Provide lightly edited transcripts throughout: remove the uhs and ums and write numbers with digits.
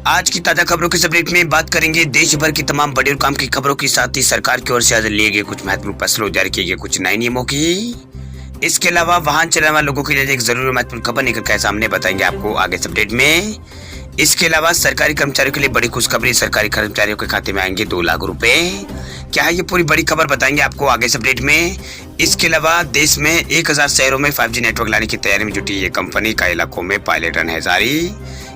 आज की ताजा खबरों के अपडेट में बात करेंगे देश भर की तमाम बड़ी और काम की खबरों के साथ ही सरकार की ओर से आज लिए गए कुछ महत्वपूर्ण फैसलों, जारी किए गए कुछ नए नियमों की। इसके अलावा वाहन चलाने वाले लोगों के लिए एक जरूरी महत्वपूर्ण खबर निकल कर सामने बताएंगे आपको आगे इस अपडेट में। इसके अलावा सरकारी कर्मचारियों के लिए बड़ी खुशखबरी, सरकारी कर्मचारियों के खाते में आएंगे 2 लाख रुपए। क्या है ये पूरी बड़ी खबर बताएंगे आपको आगे इस अपडेट में। इसके अलावा देश में 1000 शहरों में 5G नेटवर्क लाने की तैयारी में जुटी ये कंपनी का इलाकों में पायलट रन है जारी।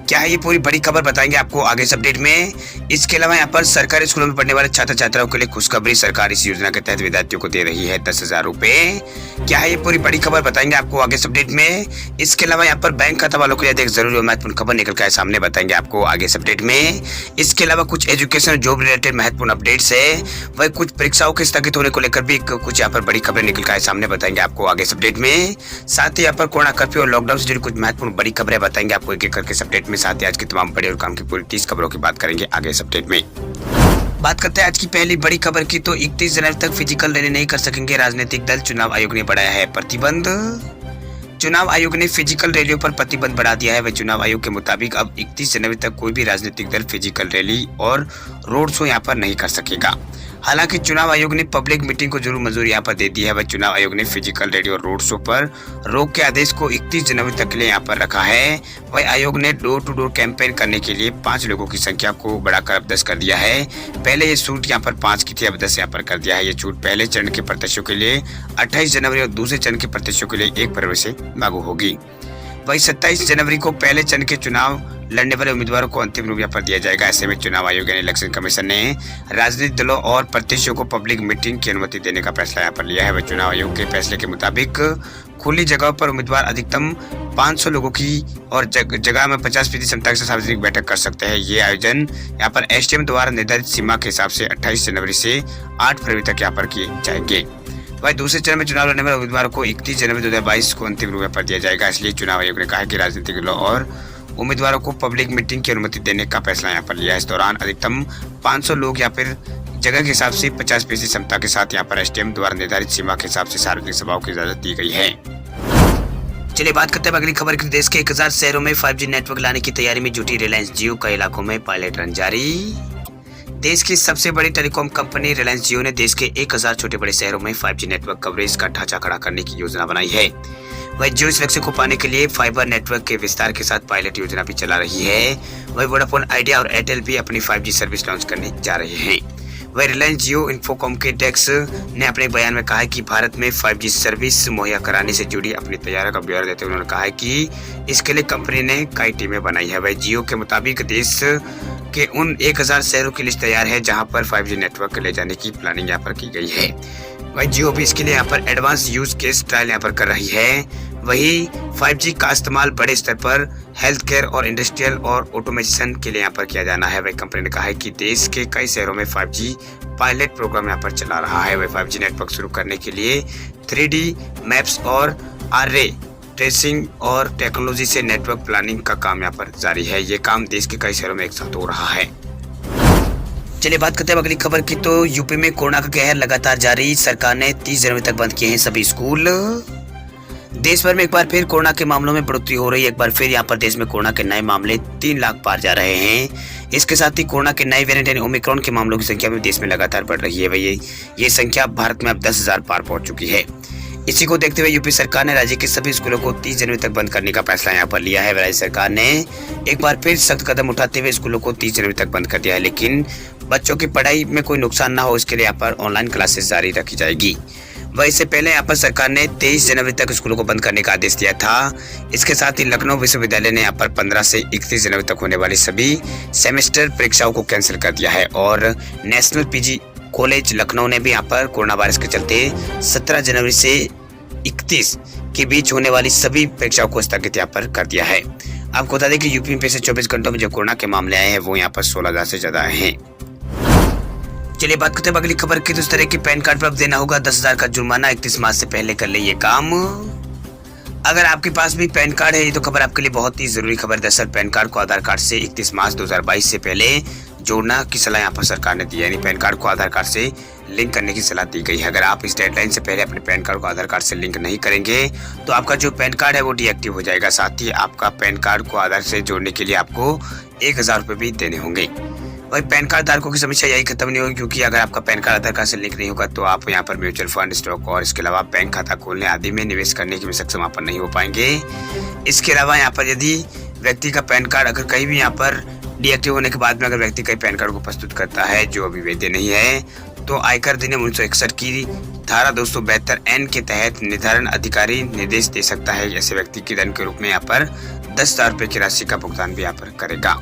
क्या है ये पूरी बड़ी खबर बताएंगे आपको आगे इस अपडेट में। इसके अलावा यहाँ पर सरकारी स्कूलों में पढ़ने वाले छात्र छात्राओं के लिए खुशखबरी, सरकार इस योजना के तहत विद्यार्थियों को दे रही है 10,000 रुपए। क्या है ये पूरी बड़ी खबर बताएंगे आपको आगे इस अपडेट में। इसके अलावा यहाँ पर बैंक खाता वालों के लिए एक जरूरी और महत्वपूर्ण खबर निकल कर सामने बताएंगे आपको आगे इस अपडेट में। इसके अलावा कुछ एजुकेशन जॉब रिलेटेड महत्वपूर्ण अपडेट्स है, वही कुछ परीक्षाओं के स्थगित होने को लेकर भी कुछ यहाँ पर बड़ी खबरें निकल कर सामने बताएंगे आपको आगे इस अपडेट में। साथ ही यहाँ पर कोरोना कर्फ्यू और लॉकडाउन से जुड़ी कुछ महत्वपूर्ण बड़ी खबरें बताएंगे आपको एक एक करके इस अपडेट में। साथ ही आज की तमाम बड़ी और काम की पूरी 30 खबरों की बात करेंगे आगे इस अपडेट में। बात करते हैं आज की पहली बड़ी खबर की, तो 31 जनवरी तक फिजिकल रैली नहीं कर सकेंगे राजनीतिक दल, चुनाव आयोग ने बढ़ाया है प्रतिबंध। चुनाव आयोग ने फिजिकल रैलियों पर प्रतिबंध बढ़ा दिया है। वह चुनाव आयोग के मुताबिक अब 31 जनवरी तक कोई भी राजनीतिक दल फिजिकल रैली और रोड शो यहाँ पर नहीं कर सकेगा। हालांकि चुनाव आयोग ने पब्लिक मीटिंग को जरूर मंजूरी यहाँ पर दे दी है। वह चुनाव आयोग ने फिजिकल रैली और रोड शो पर रोक के आदेश को 31 जनवरी तक के लिए यहाँ पर रखा है। वह आयोग ने डोर टू डोर कैंपेन करने के लिए 5 लोगों की संख्या को बढ़ाकर अब 10 कर दिया है। पहले ये छूट यहाँ पर 5 की थी, अब 10 यहाँ पर कर दिया है। ये छूट पहले चरण के प्रत्याशियों के लिए 28 जनवरी और दूसरे चरण के प्रत्याशियों के लिए 1 फरवरी से लागू होगी। वही 27 जनवरी को पहले चरण के चुनाव लड़ने वाले उम्मीदवारों को अंतिम रूप यहाँ पर दिया जाएगा। ऐसे में चुनाव आयोग यानी इलेक्शन कमीशन ने राजनीतिक दलों और प्रत्याशियों को पब्लिक मीटिंग की अनुमति देने का फैसला यहाँ पर लिया है। वह चुनाव आयोग के फैसले के मुताबिक खुली जगहों पर उम्मीदवार अधिकतम 500 लोगों की और जगह में 50% क्षमता से सार्वजनिक बैठक कर सकते हैं। ये आयोजन यहाँ पर एसडीएम द्वारा निर्धारित सीमा के हिसाब से 28 जनवरी से 8 फरवरी तक यहाँ पर किए जाएंगे। वही दूसरे चरण में चुनाव लड़ने वाले उम्मीदवारों को 31 जनवरी 2022 को अंतिम रूप पर दिया जाएगा। इसलिए चुनाव आयोग ने कहा है कि राजनीतिक दलों और उम्मीदवारों को पब्लिक मीटिंग की अनुमति देने का फैसला यहाँ पर लिया है। इस दौरान अधिकतम 500 लोग या फिर जगह के हिसाब से 50% क्षमता के साथ यहाँ पर एसडीएम द्वारा निर्धारित सीमा के हिसाब से सार्वजनिक सभाओं की इजाजत दी गई है। चलिए बात करते हैं अगली खबर की। देश के 1000 शहरों में 5G नेटवर्क लाने की तैयारी में जुटी रिलायंस जियो का इलाकों में पायलट रन जारी। देश की सबसे बड़ी टेलीकॉम कंपनी रिलायंस जियो ने देश के 1000 छोटे बड़े शहरों में 5G नेटवर्क कवरेज का ढांचा खड़ा करने की योजना बनाई है। वह जियो इस लक्ष्य को पाने के लिए फाइबर नेटवर्क के विस्तार के साथ पायलट योजना भी चला रही है। वह वोडाफोन आइडिया और एयरटेल भी अपनी 5G सर्विस लॉन्च करने जा रहे हैं। वह रिलायंस जियो इन्फोकॉम के डेस्क ने अपने बयान में कहा है कि भारत में 5G सर्विस मुहैया कराने से जुड़ी अपनी तैयारी का ब्यौरा देते हुए उन्होंने कहा है कि इसके लिए कंपनी ने कई टीमें बनाई है। वह जियो के मुताबिक देश के उन 1000 शहरों की लिस्ट तैयार है जहां पर 5G नेटवर्क ले जाने की प्लानिंग यहाँ पर की गई है। वही जियो भी इसके लिए यहाँ पर एडवांस यूज केस ट्रायल यहाँ पर कर रही है। वही 5G का इस्तेमाल बड़े स्तर पर हेल्थ केयर और इंडस्ट्रियल और ऑटोमेशन के लिए यहाँ पर किया जाना है। वही कंपनी ने कहा है कि देश के कई शहरों में 5G पायलट प्रोग्राम यहाँ पर चला रहा है। वही 5G नेटवर्क शुरू करने के लिए 3D मैप्स और आर्रे ट्रेसिंग और टेक्नोलॉजी से नेटवर्क प्लानिंग का काम यहाँ पर जारी है। ये काम देश के कई शहरों में एक साथ हो रहा है। चलिए बात करते हैं अगली खबर की, तो यूपी में कोरोना का कहर लगातार जारी। सरकार ने 30 जनवरी तक बंद किए हैं सभी स्कूल। देश भर में एक बार फिर कोरोना के मामलों में बढ़ोतरी हो रही है। एक बार फिर यहाँ पर देश में कोरोना के नए मामले 3 लाख पार जा रहे हैं। इसके साथ ही कोरोना के नए वेरिएंट यानी ओमिक्रॉन के मामलों की संख्या भी देश में लगातार बढ़ रही है। वही ये संख्या भारत में अब 10,000 पार पहुंच चुकी है। इसी को देखते हुए यूपी सरकार ने राज्य के सभी स्कूलों को 30 जनवरी तक बंद करने का फैसला यहाँ पर लिया है। राज्य सरकार ने एक बार फिर सख्त कदम उठाते हुए स्कूलों को 30 जनवरी तक बंद कर दिया है, लेकिन बच्चों की पढ़ाई में कोई नुकसान ना हो इसके लिए यहाँ पर ऑनलाइन क्लासेस जारी रखी जाएगी। वह इससे पहले यहाँ पर सरकार ने 23 जनवरी तक स्कूलों को बंद करने का आदेश दिया था। इसके साथ ही लखनऊ विश्वविद्यालय ने यहाँ पर 15 से 31 जनवरी तक होने वाली सभी सेमेस्टर परीक्षाओं को कैंसिल कर दिया है। और नेशनल पीजी कॉलेज लखनऊ ने भी यहाँ पर कोरोना वायरस के चलते 17 जनवरी से 31 के बीच होने वाली सभी परीक्षाओं को स्थगित यहाँ पर कर दिया है। आपको बता दें कि यूपी में पिछले 24 घंटों में जो कोरोना के मामले आए हैं वो यहाँ पर 16,000 से ज्यादा आए हैं। चलिए बात करते हैं अगली खबर की। तो इस तरह के पैन कार्ड पर अब देना होगा 10,000 का जुर्माना, 31 मार्च से पहले कर ले ये काम। अगर आपके पास भी पैन कार्ड है ये तो खबर आपके लिए बहुत ही जरूरी खबर। दरअसल पैन कार्ड को आधार कार्ड से 31 मार्च 2022 से पहले जोड़ना की सलाह यहाँ पर सरकार ने दी है। यानी पैन कार्ड को आधार कार्ड से लिंक करने की सलाह दी गई है। अगर आप इस डेडलाइन से पहले अपने पैन कार्ड को आधार कार्ड से लिंक नहीं करेंगे तो आपका जो पैन कार्ड है वो डीएक्टिव हो जाएगा। साथ ही आपका पैन कार्ड को आधार से जोड़ने के लिए आपको 1000 रुपये भी देने होंगे। वही पैन कार्ड धारकों की समस्या यही खत्म नहीं होगी, क्योंकि अगर आपका पैन कार्ड आधार कार्ड से लिंक नहीं होगा तो आप यहाँ पर म्यूचुअल फंड, स्टॉक और इसके अलावा बैंक खाता खोलने आदि में निवेश करने के भी सक्षम यहाँ पर नहीं हो पाएंगे। इसके अलावा यहाँ पर यदि व्यक्ति का पैन कार्ड अगर कहीं भी यहाँ पर डीएक्टिव होने के बाद में अगर व्यक्ति कई पैन कार्ड को प्रस्तुत करता है जो अभी वैध नहीं है, तो आयकर अधिनियम 1961 की धारा 272N के तहत निर्धारण अधिकारी निर्देश दे सकता है। ऐसे व्यक्ति की दंड के रूप में यहाँ पर 10,000 रुपए की राशि का भुगतान भी यहाँ पर करेगा।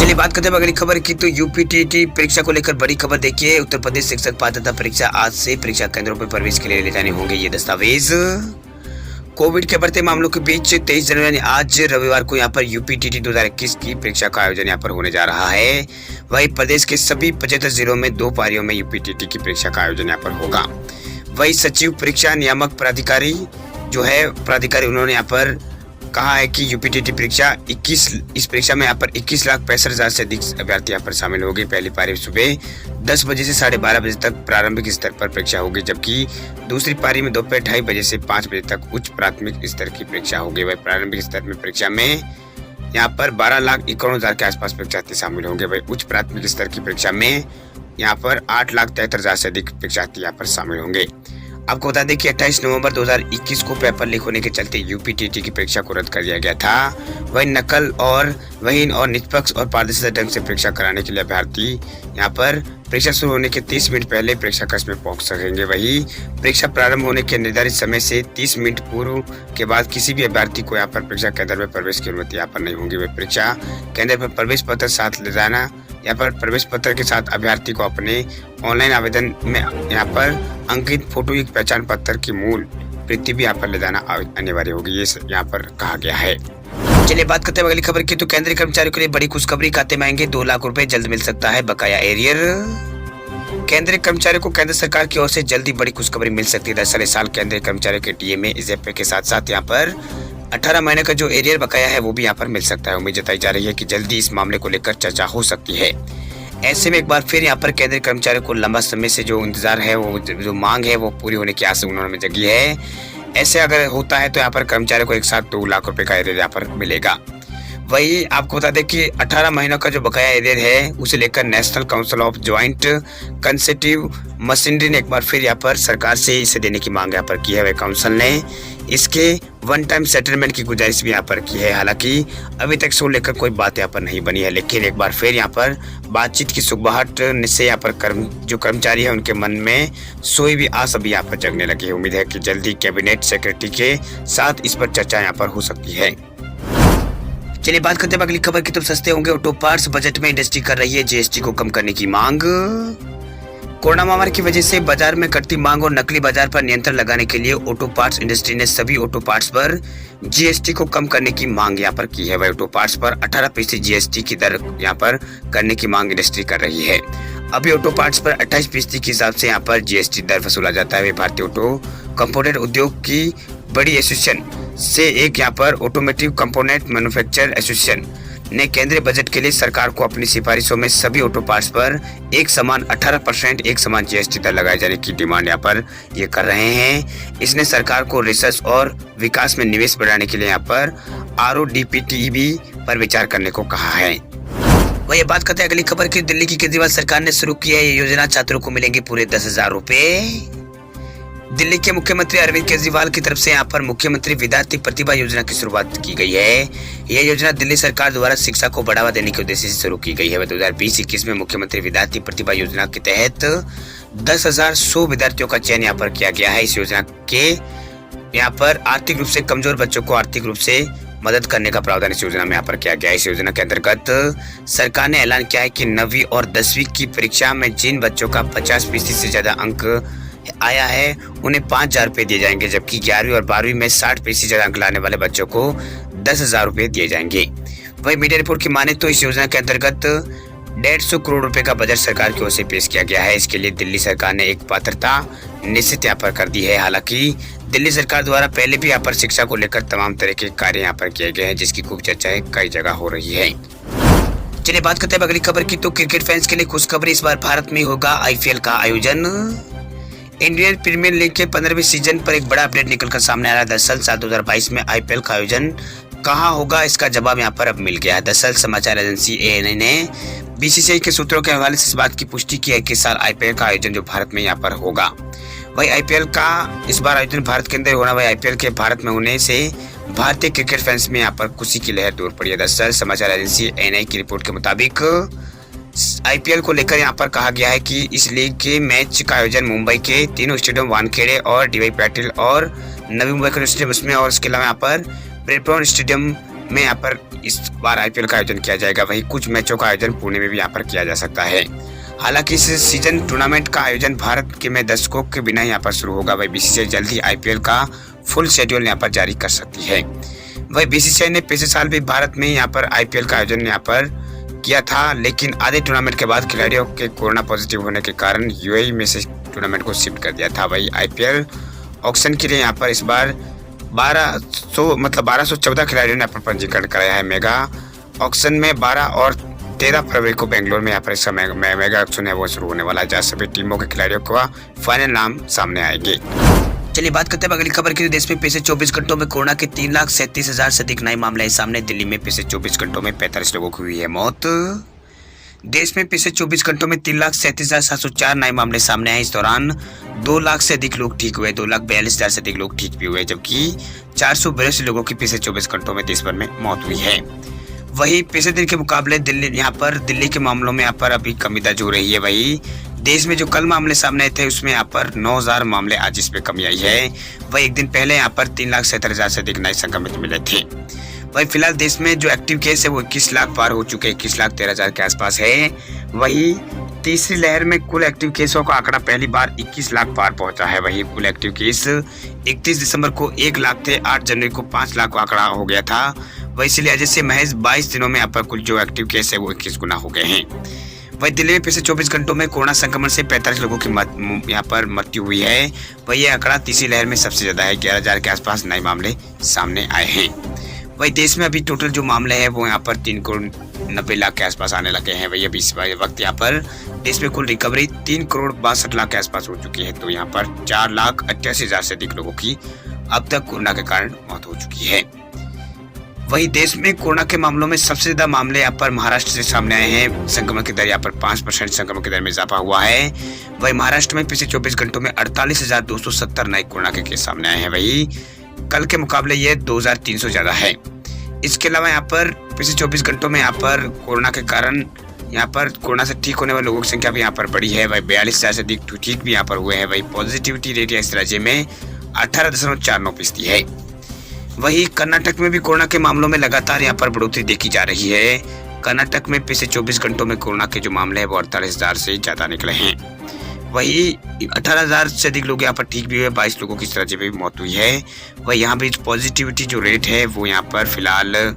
चलिए बात करते हैं अगली खबर की। तो यूपीटीटी परीक्षा को लेकर बड़ी खबर देखिए। उत्तर प्रदेश शिक्षक पात्रता परीक्षा आज से परीक्षा केंद्रों पर प्रवेश के लिए ले जाने होंगे ये दस्तावेज। कोविड के बढ़ते मामलों के बीच 23 जनवरी आज रविवार को यहाँ पर यूपीटीटी 2021 की परीक्षा का आयोजन यहाँ पर होने जा रहा है। वही प्रदेश के सभी 75 जिलों में 2 पारियों में यूपीटीटी की परीक्षा का आयोजन यहाँ पर होगा। वही सचिव परीक्षा नियामक प्राधिकारी उन्होंने यहाँ पर कहा है कि यूपीटीटी परीक्षा इस परीक्षा में यहाँ पर 21,65,000 से अधिक अभ्यर्थी यहाँ पर शामिल होंगे। पहली पारी सुबह 10 बजे से 12:30 बजे तक प्रारंभिक स्तर पर परीक्षा होगी, जबकि दूसरी पारी में दोपहर 2:30 बजे से 5 बजे तक उच्च प्राथमिक स्तर की परीक्षा होगी। वही प्रारंभिक स्तर में परीक्षा में यहाँ पर 12,51,000 के आसपास परीक्षार्थी शामिल होंगे। वही उच्च प्राथमिक स्तर की परीक्षा में यहाँ पर 8,73,000 से अधिक परीक्षार्थी यहाँ पर शामिल होंगे। आपको बता दें कि 28 नवंबर 2021 को पेपर लीक होने के चलते यूपीटीटी की परीक्षा को रद्द कर दिया गया था। वही नकल और वहीन और निष्पक्ष और पारदर्शी ढंग से परीक्षा कराने के लिए अभ्यर्थी यहाँ पर परीक्षा शुरू होने के 30 मिनट पहले परीक्षा कक्ष में पहुंच सकेंगे। वही परीक्षा प्रारंभ होने के निर्धारित समय से 30 मिनट पूर्व के बाद किसी भी अभ्यर्थी को यहाँ पर परीक्षा केंद्र में प्रवेश की अनुमति यहाँ पर नहीं होगी। वही परीक्षा केंद्र पर प्रवेश पत्र साथ ले जाना, यहाँ पर प्रवेश पत्र के साथ अभ्यर्थी को अपने ऑनलाइन आवेदन में यहाँ पर अंकित फोटोयुक्त पहचान पत्र की मूल प्रति भी यहाँ पर ले जाना अनिवार्य होगी, ये यहाँ पर कहा गया है। चलिए बात करते हैं अगली खबर की। तो केंद्रीय कर्मचारियों के लिए बड़ी खुशखबरी, खाते में आएंगे 2 लाख रुपए, जल्द मिल सकता है बकाया एरियर। केंद्रीय कर्मचारियों को केंद्र सरकार की ओर से जल्दी बड़ी खुशखबरी मिल सकती है। दरअसल इस साल केंद्रीय कर्मचारियों के डीए में इजाफे के साथ साथ यहाँ पर 18 महीने का जो एरियर बकाया है वो भी यहाँ पर मिल सकता है। उम्मीद जताई जा रही है कि जल्दी इस मामले को लेकर चर्चा हो सकती है। ऐसे में एक बार फिर यहाँ पर केंद्रीय कर्मचारियों को लंबा समय से जो इंतजार है, वो जो मांग है वो पूरी होने की आस उन्होंने जगी है। ऐसे अगर होता है तो यहाँ पर कर्मचारियों को एक साथ 2 लाख रुपए का एरियर यहाँ पर मिलेगा। वही आपको बता दें कि 18 महीनों का जो बकाया एरियर है उसे लेकर National Council of Joint Consultative Machinery ने एक बार फिर यहाँ पर सरकार से इसे देने की मांग यहाँ पर की है। वही काउंसिल ने इसके 1 टाइम सेटलमेंट की गुजारिश भी यहाँ पर की है। हालांकि अभी तक इसको लेकर कोई बात यहाँ पर नहीं बनी है, लेकिन एक बार फिर यहाँ पर बातचीत की सुगबुगाहट से यहाँ पर जो कर्मचारी है उनके मन में सोई भी आस अभी यहाँ पर जगने लगी है। उम्मीद है कि जल्दी कैबिनेट सेक्रेटरी के साथ इस पर चर्चा यहाँ पर हो सकती है। चलिए बात करते हैं अगली खबर की। तो सस्ते होंगे ऑटो पार्ट्स, बजट में इंडस्ट्री कर रही है जीएसटी को कम करने की मांग। कोरोना महामारी की वजह से बाजार में घटती मांग और नकली बाजार पर नियंत्रण लगाने के लिए ऑटो पार्ट्स इंडस्ट्री ने सभी ऑटो पार्ट्स पर जीएसटी को कम करने की मांग यहाँ पर की है। वही ऑटो पार्ट्स पर 18% जीएसटी की दर यहाँ पर करने की मांग इंडस्ट्री कर रही है। अभी ऑटो पार्ट्स पर 28% के हिसाब से यहाँ पर जीएसटी दर वसूला जाता है। भारतीय ऑटो कंपोनेंट उद्योग की बड़ी एसोसिएशन से एक यहाँ पर ऑटोमोटिव कंपोनेंट मैन्युफैक्चरर एसोसिएशन ने केंद्रीय बजट के लिए सरकार को अपनी सिफारिशों में सभी ऑटो पार्ट्स पर एक समान 18% एक समान जीएसटी दर लगाए जाने की डिमांड यहाँ पर ये कर रहे हैं। इसने सरकार को रिसर्च और विकास में निवेश बढ़ाने के लिए यहाँ पर RODPTEB पर विचार करने को कहा है। वही बात करते हैं अगली खबर की। दिल्ली की केजरीवाल सरकार ने शुरू की है ये योजना, छात्रों को मिलेंगे पूरे 10,000 रुपए। दिल्ली के मुख्यमंत्री अरविंद केजरीवाल की तरफ से यहाँ पर मुख्यमंत्री विद्यार्थी प्रतिभा योजना की शुरुआत की गई है। यह योजना दिल्ली सरकार द्वारा शिक्षा को बढ़ावा देने के उद्देश्य से शुरू की गई है। 2020-21 में मुख्यमंत्री विद्यार्थी प्रतिभा योजना के तहत 10,100 विद्यार्थियों का चयन यहाँ पर किया गया है। इस योजना के यहाँ पर आर्थिक रूप से कमजोर बच्चों को आर्थिक रूप से मदद करने का प्रावधान इस योजना में यहाँ पर किया गया है। इस योजना के अंतर्गत सरकार ने ऐलान किया है कि 9वीं और 10वीं की परीक्षा में जिन बच्चों का 50% से ज्यादा अंक आया है उन्हें 5,000 रुपए दिए जाएंगे, जबकि 11वीं और 12वीं में 60% से ज्यादा अंक लाने वाले बच्चों को 10,000 रुपए दिए जाएंगे। वही मीडिया रिपोर्ट की माने तो इस योजना के अंतर्गत 150 करोड़ रुपए का बजट सरकार की ओर से पेश किया गया है। इसके लिए दिल्ली सरकार ने एक पात्रता निश्चित यहाँ पर कर दी है। हालांकि दिल्ली सरकार द्वारा पहले भी यहाँ पर शिक्षा को लेकर तमाम तरह के कार्य यहाँ पर किए गए हैं, जिसकी खूब चर्चाएं कई जगह हो रही है। चलिए बात करते हैं अगली खबर की। तो क्रिकेट फैंस के लिए खुशखबरी, इस बार भारत में होगा आईपीएल का आयोजन। इंडियन प्रीमियर लीग के 15वें सीजन पर एक बड़ा अपडेट निकलकर सामने आ रहा है। दरअसल साल 2022 में आईपीएल का आयोजन कहाँ होगा, इसका जवाब यहाँ पर अब मिल गया है। दरअसल समाचार एजेंसी एएनआई ने बीसीसीआई के सूत्रों के हवाले से इस बात की पुष्टि की है कि इस साल आईपीएल का आयोजन जो भारत में यहाँ पर होगा, वही आईपीएल का इस बार आयोजन भारत के अंदर होना। वही आईपीएल के भारत में होने से भारतीय क्रिकेट फैंस में यहाँ पर खुशी की लहर दौड़ पड़ी है। दरअसल समाचार एजेंसी एएनआई की रिपोर्ट के मुताबिक आईपीएल को लेकर यहाँ पर कहा गया है कि इस लीग के मैच का आयोजन मुंबई के तीनों स्टेडियम वानखेड़े और डीवाई पाटिल और नवी मुंबई के स्टेडियम उसमें, और इसके अलावा यहाँ पर ब्रेडब्राउन स्टेडियम में यहाँ पर इस बार आईपीएल का आयोजन किया जाएगा। वहीं कुछ मैचों का आयोजन पुणे में भी यहाँ पर किया जा सकता है। हालांकि इस सीजन टूर्नामेंट का आयोजन भारत के में दर्शकों के बिना यहाँ पर शुरू होगा। वही बीसीसीआई जल्द ही आईपीएल का फुल शेड्यूल यहाँ पर जारी कर सकती है। वही बीसीसीआई ने पिछले साल भी भारत में यहाँ पर आईपीएल का आयोजन यहाँ पर किया था, लेकिन आधे टूर्नामेंट के बाद खिलाड़ियों के कोरोना पॉजिटिव होने के कारण यूएई में से टूर्नामेंट को शिफ्ट कर दिया था। वही आईपीएल ऑक्शन के लिए यहाँ पर इस बार 1214 खिलाड़ियों ने अपना पंजीकरण कराया है। मेगा ऑक्शन में 12 और 13 फरवरी को बेंगलोर में यहाँ पर इसका मेगा ऑक्शन है वो शुरू होने वाला है, जहाँ सभी टीमों के खिलाड़ियों का फाइनल नाम सामने आएंगे। चलिए बात करते हैं अगली खबर की। देश में पिछले 24 घंटों में कोरोना के 3,37,000 से अधिक नए मामले सामने। दिल्ली में पिछले 24 घंटों में 45 लोगों की हुई है मौत। देश में पिछले 24 घंटों में 3,37,704 नए मामले सामने आए। इस दौरान 2 लाख से अधिक लोग ठीक हुए, 2,42,000 से अधिक लोग ठीक भी हुए, जबकि 482 लोगों की पिछले 24 घंटों में देश भर में मौत हुई है। वहीं पिछले दिन के मुकाबले दिल्ली के मामलों में यहाँ पर अभी कमी दर्ज हो रही है। वही देश में जो कल मामले सामने आए थे उसमें यहाँ पर 9,000 मामले, आज इसमें कमी आई है। वही एक दिन पहले यहाँ पर 3,77,000 से अधिक नए संक्रमित मिले थे। वही फिलहाल देश में जो एक्टिव केस है वो 21 लाख पार हो चुके हैं, 21,13,000 के आसपास है। वही तीसरी लहर में कुल एक्टिव केसों का आंकड़ा पहली बार 21 लाख पार पहुंचा है। वही कुल एक्टिव केस 31 दिसंबर को 1 लाख थे, 8 जनवरी को 5 लाख का आंकड़ा हो गया था। वही इसलिए आज से महज 22 दिनों में यहाँ पर कुल जो एक्टिव केस है वो 21 गुना हो गए हैं। वही दिल्ली में पिछले 24 घंटों में कोरोना संक्रमण से 45 लोगों की यहाँ पर मृत्यु हुई है। वही यह आंकड़ा तीसरी लहर में सबसे ज्यादा है, 11,000 के आसपास नए मामले सामने आए हैं। वही देश में अभी टोटल जो मामले हैं वो यहाँ पर 3,90,00,000 के आसपास आने लगे हैं। वही अभी इस वक्त यहाँ पर देश में कुल रिकवरी 3,62,00,000 के आसपास हो चुकी है। तो यहाँ पर 4,88,000 से अधिक लोगों की अब तक कोरोना के कारण मौत हो चुकी है। वही देश में कोरोना के मामलों में सबसे ज्यादा मामले यहाँ पर महाराष्ट्र से सामने आए हैं। संक्रमण की दर यहाँ पर 5% संक्रमण की दर में इजाफा हुआ है। वही महाराष्ट्र में पिछले 24 घंटों में 48,270 नए कोरोना के केस सामने आए हैं। वही कल के मुकाबले ये 2,300 ज्यादा है। इसके अलावा यहाँ पर पिछले 24 घंटों में यहाँ पर कोरोना के कारण यहाँ पर कोरोना से ठीक होने वाले लोगों की संख्या भी यहाँ पर बढ़ी है। वही 42,000 से अधिक ठीक भी यहाँ पर हुए हैं। वही पॉजिटिविटी रेट इस राज्य में 18.49% है। वही कर्नाटक में भी कोरोना के मामलों में लगातार यहाँ पर बढ़ोतरी देखी जा रही है। कर्नाटक में पिछले 24 घंटों में कोरोना के जो मामले हैं वो 48,000 से ज्यादा निकले हैं। वही 18,000 से अधिक लोग यहाँ पर ठीक भी हुए, 22 लोगों की इस राज्य में भी मौत हुई है। वही यहाँ पे पॉजिटिविटी जो रेट है वो यहाँ पर फिलहाल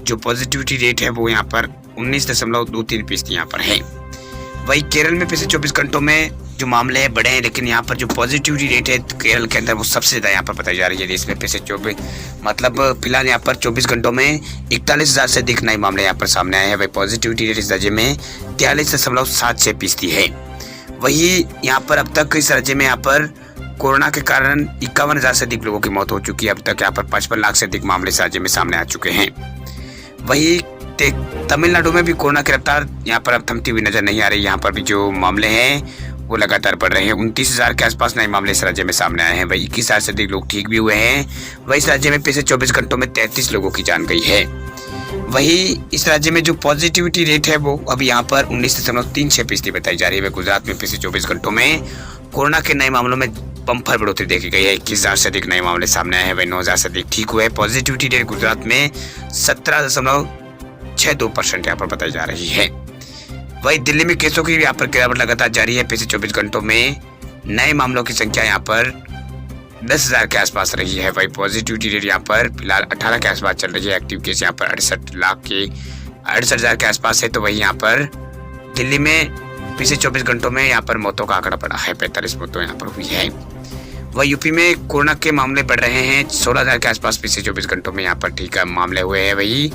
जो पॉजिटिविटी रेट है वो यहाँ पर 19.23% यहाँ पर है। वही केरल में पिछले 24 घंटों में जो मामले हैं बढ़े हैं, लेकिन यहाँ पर जो पॉजिटिविटी रेट है केरल के अंदर वो सबसे ज्यादा यहाँ पर बताई जा रही है। देश में पिछले 24 फिलहाल यहाँ पर 24 घंटों में 41,000 से अधिक नए मामले यहाँ पर सामने आए हैं। वही पॉजिटिविटी रेट इस राज्य में 43.76% है। वही यहाँ पर अब तक इस राज्य में यहाँ पर कोरोना के कारण 51,000 से अधिक लोगों की मौत हो चुकी है। अब तक यहाँ पर 55 लाख से अधिक मामले इस राज्य में सामने आ चुके हैं। वही तमिलनाडु में भी कोरोना की रफ्तार यहाँ पर अब थमती हुई नजर नहीं आ रही। यहाँ पर भी जो मामले हैं वो लगातार बढ़ रहे हैं। 29,000 के आसपास नए मामले इस राज्य में सामने आए हैं। वही 21,000 से अधिक लोग ठीक भी हुए हैं। वही इस राज्य में पिछले 24 घंटों में 33 लोगों की जान गई है। वही इस राज्य में जो पॉजिटिविटी रेट है वो अभी यहाँ पर 19.36% बताई जा रही है। गुजरात में पिछले 24 घंटों में कोरोना के नए मामलों में बम्पर बढ़ोतरी देखी गई है। 21,000 से अधिक नए मामले सामने आए हैं। वही 9,000 से अधिक ठीक हुए। पॉजिटिविटी रेट गुजरात में 17.62% यहाँ पर बताई जा रही है। वही दिल्ली में केसों की यहाँ पर गिरावट लगातार जारी है। पिछले 24 घंटों में नए मामलों की संख्या यहाँ पर 10,000 के आसपास रही है। वही पॉजिटिविटी रेट यहाँ पर फिलहाल 18 के आसपास चल रही है। एक्टिव केस यहाँ पर 68,000 के आसपास है। तो वही यहाँ पर दिल्ली में पिछले 24 घंटों में यहाँ पर मौतों का आंकड़ा बढ़ा है, 45 मौतें यहाँ पर हुई है। वही यूपी में कोरोना के मामले बढ़ रहे हैं। 16,000 के आसपास पिछले 24 घंटों में यहाँ पर ठीक मामले हुए हैं। वही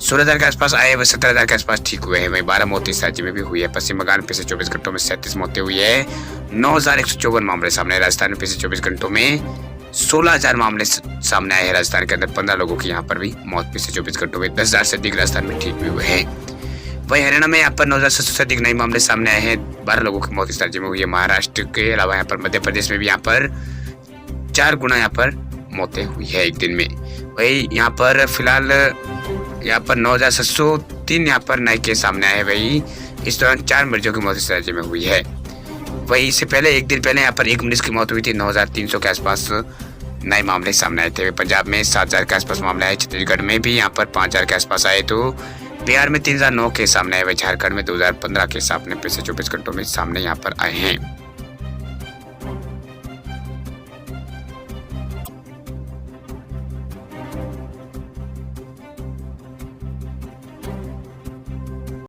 16,000 के आसपास आए, वह 17,000 के आसपास ठीक हुए हैं। वही 12 मौतें इस राज्य में भी हुई है। पश्चिम बंगाल में पिछले 24 घंटों में 37 मौतें हुई है। 9,154 मामले सामने। राजस्थान में पिछले 24 घंटों में 16,000 मामले सामने आए हैं। राजस्थान के अंदर 15 लोगों की यहाँ पर भी मौत पिछले 24 घंटों में 10,000 से अधिक राजस्थान में ठीक भी हुए हैं। वही हरियाणा में यहाँ पर 9,700 से अधिक नए मामले सामने आए हैं। 12 लोगों की मौत इस राज्य में हुई है। महाराष्ट्र के अलावा यहाँ पर मध्य प्रदेश में भी यहाँ पर 4 गुना यहाँ पर मौतें हुई है एक दिन में। वही यहाँ पर फिलहाल यहाँ पर 9,703 यहाँ पर नए केस सामने आए हैं। वही इस दौरान 4 मरीजों की मौत इस राज्य में हुई है। वही इससे पहले एक दिन पहले यहाँ पर एक मरीज की मौत हुई थी। 9,300 के आसपास नए मामले सामने आए थे। पंजाब में 7,000 के आसपास मामले आए। छत्तीसगढ़ में भी यहाँ पर 5,000 के आसपास आए। तो बिहार में 3,009 केस सामने आए। वही झारखंड में 2015 केस आपने पिछले 24 घंटों में सामने यहाँ पर आए हैं।